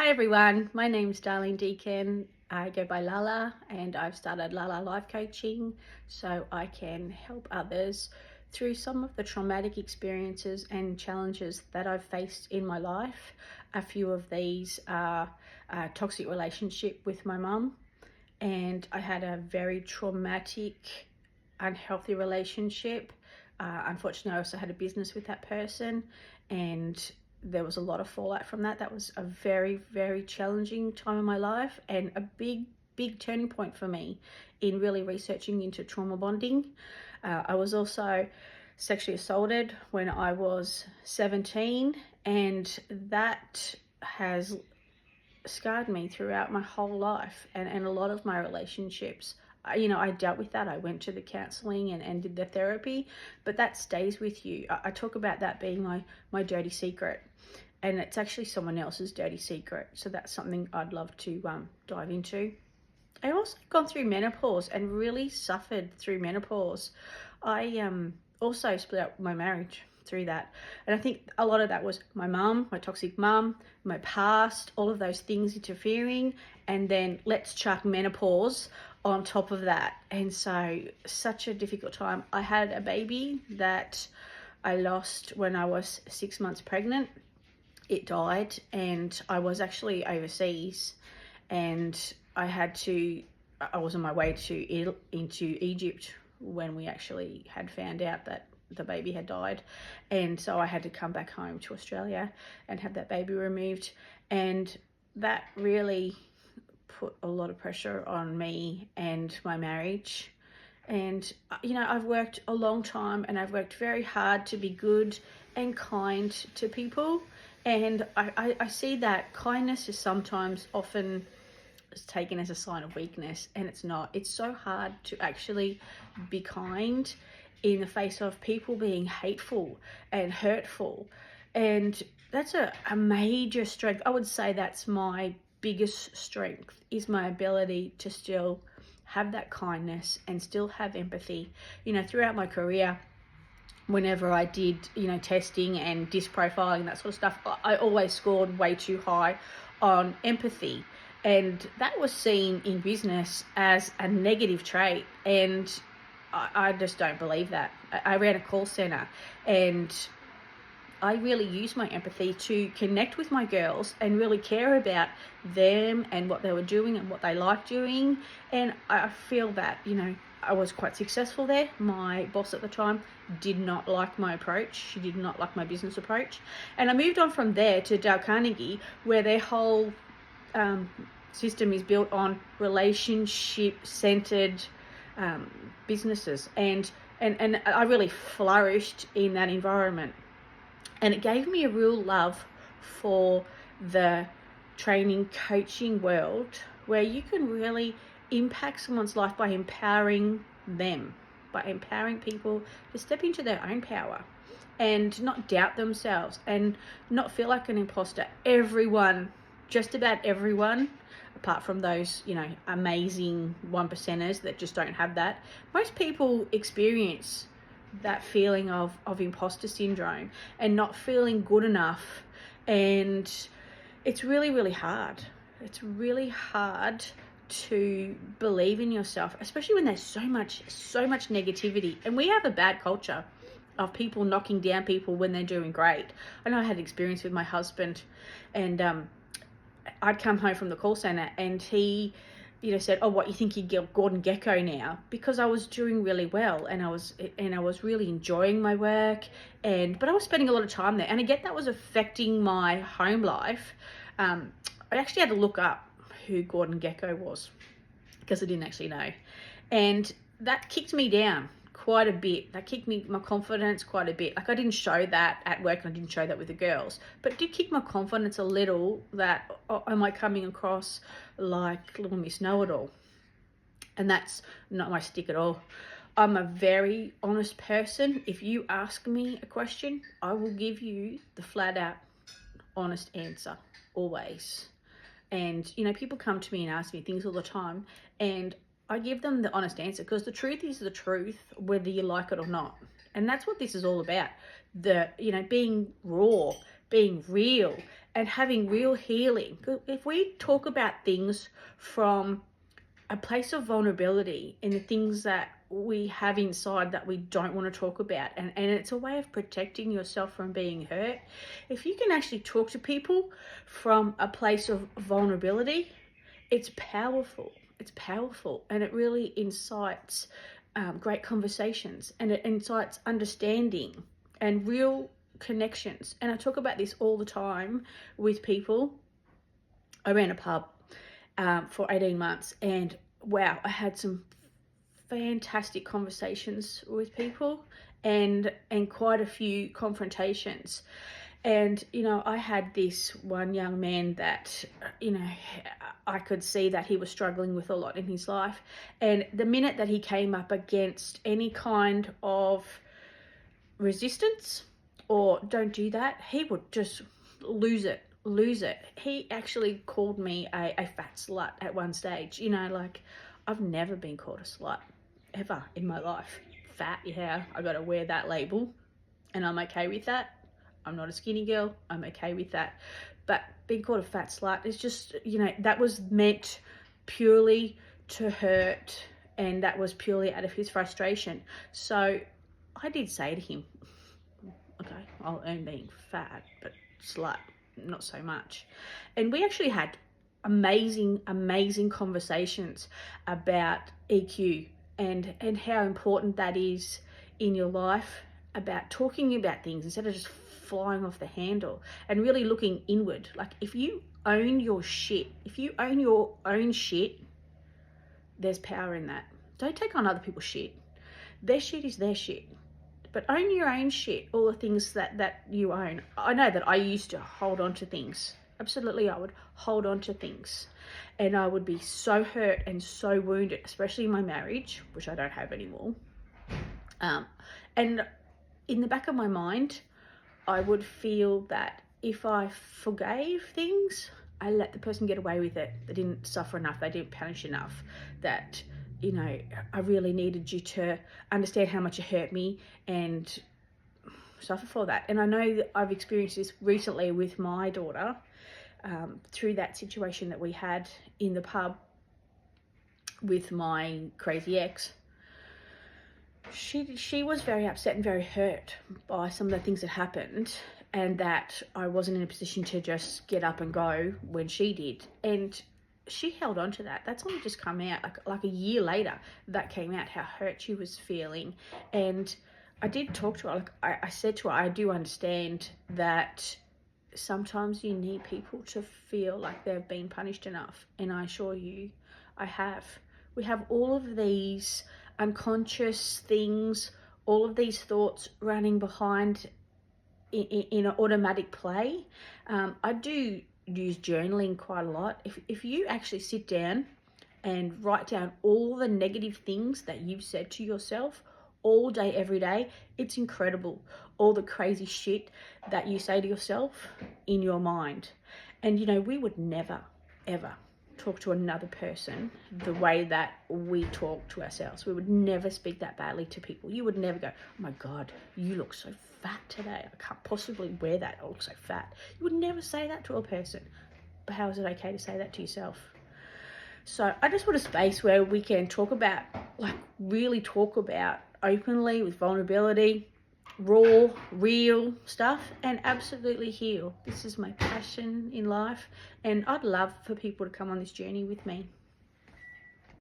Hi everyone, my name's Darlene Deacon. I go by Lala and I've started Lala Life Coaching so I can help others through some of the traumatic experiences and challenges that I've faced in my life. A few of these are a toxic relationship with my mum, and I had a very traumatic, unhealthy relationship. Unfortunately, I also had a business with that person, and there was a lot of fallout from that. That was a very, very challenging time in my life and a big turning point for me in really researching into trauma bonding. I was also sexually assaulted when I was 17, and that has scarred me throughout my whole life and a lot of my relationships. I dealt with that. I went to the counseling and did the therapy, but that stays with you. I talk about that being my dirty secret, and it's actually someone else's dirty secret. So that's something I'd love to dive into. I also gone through menopause and really suffered through menopause. I also split up my marriage through that. And I think a lot of that was my mum, my toxic mum, my past, all of those things interfering, and then let's chuck menopause on top of that. And so such a difficult time. I had a baby that I lost when I was 6 months pregnant. It died, and I was actually overseas, and I was on my way into Egypt when we actually had found out that the baby had died. And so I had to come back home to Australia and have that baby removed. And that really put a lot of pressure on me and my marriage. And, I've worked a long time and I've worked very hard to be good and kind to people. And I see that kindness is sometimes often is taken as a sign of weakness, and it's not. It's so hard to actually be kind in the face of people being hateful and hurtful. And that's a major strength. I would say that's my biggest strength, is my ability to still have that kindness and still have empathy. Throughout my career, whenever I did, testing and disc profiling, that sort of stuff, I always scored way too high on empathy. And that was seen in business as a negative trait. And I just don't believe that. I ran a call center, and I really use my empathy to connect with my girls and really care about them and what they were doing and what they liked doing. And I feel that, I was quite successful there. My boss at the time did not like my approach. She did not like my business approach. And I moved on from there to Dale Carnegie, where their whole system is built on relationship-centered businesses. And I really flourished in that environment. And it gave me a real love for the training coaching world, where you can really impact someone's life by empowering them, by empowering people to step into their own power and not doubt themselves and not feel like an imposter. Everyone, just about everyone, apart from those, amazing 1%ers that just don't have that, most people experience that feeling of imposter syndrome and not feeling good enough. And it's really, really hard. It's really hard to believe in yourself, especially when there's so much negativity. And we have a bad culture of people knocking down people when they're doing great. I know I had experience with my husband, and I'd come home from the call center and he said, "Oh, what, you think you're Gordon Gekko now?" Because I was doing really well and I was really enjoying my work, but I was spending a lot of time there, and I get that was affecting my home life. I actually had to look up who Gordon Gekko was, because I didn't actually know, and that kicked me down quite a bit. That kicked my confidence quite a bit. Like, I didn't show that at work and I didn't show that with the girls, but it did kick my confidence a little, that, oh, am I coming across like Little Miss Know-It-All? And that's not my stick at all. I'm a very honest person. If you ask me a question, I will give you the flat out honest answer, always. And, people come to me and ask me things all the time, and I give them the honest answer, because the truth is the truth, whether you like it or not. And that's what this is all about. Being raw, being real and having real healing. If we talk about things from a place of vulnerability and the things that we have inside that we don't want to talk about, and it's a way of protecting yourself from being hurt. If you can actually talk to people from a place of vulnerability, it's powerful. It's powerful, and it really incites great conversations, and it incites understanding and real connections. And I talk about this all the time with people. I ran a pub for 18 months, and wow, I had some fantastic conversations with people, and quite a few confrontations. And I had this one young man that I could see that he was struggling with a lot in his life, and the minute that he came up against any kind of resistance or don't do that, he would just lose it. He actually called me a fat slut at one stage. Like, I've never been called a slut ever in my life. Fat, yeah, I gotta wear that label, and I'm okay with that. I'm not a skinny girl, I'm okay with that. But being called a fat slut is just, that was meant purely to hurt, and that was purely out of his frustration. So I did say to him, okay, I'll earn being fat, but slut, not so much. And we actually had amazing conversations about EQ and how important that is in your life, about talking about things instead of just flying off the handle, and really looking inward. Like, if you own your shit, if you own your own shit, there's power in that. Don't take on other people's shit. Their shit is their shit. But own your own shit, all the things that you own. I know that I used to hold on to things. Absolutely, I would hold on to things. And I would be so hurt and so wounded, especially in my marriage, which I don't have anymore. And in the back of my mind, I would feel that if I forgave things, I let the person get away with it. They didn't suffer enough. They didn't punish enough. That, I really needed you to understand how much it hurt me and suffer for that. And I know that I've experienced this recently with my daughter, through that situation that we had in the pub with my crazy ex. She was very upset and very hurt by some of the things that happened, and that I wasn't in a position to just get up and go when she did. And she held on to that. That's only just come out like a year later. That came out, how hurt she was feeling. And I did talk to her. I said to her, I do understand that sometimes you need people to feel like they've been punished enough. And I assure you, I have. We have all of these unconscious things, all of these thoughts running behind in an automatic play. I do use journaling quite a lot. If you actually sit down and write down all the negative things that you've said to yourself all day, every day, it's incredible. All the crazy shit that you say to yourself in your mind. And we would never, ever talk to another person the way that we talk to ourselves. We would never speak that badly to people. You would never go, oh my God, you look so fat today. I can't possibly wear that. I look so fat. You would never say that to a person. But how is it okay to say that to yourself? So I just want a space where we can talk about, really talk about openly with vulnerability, raw, real stuff, and absolutely heal. This is my passion in life, and I'd love for people to come on this journey with me.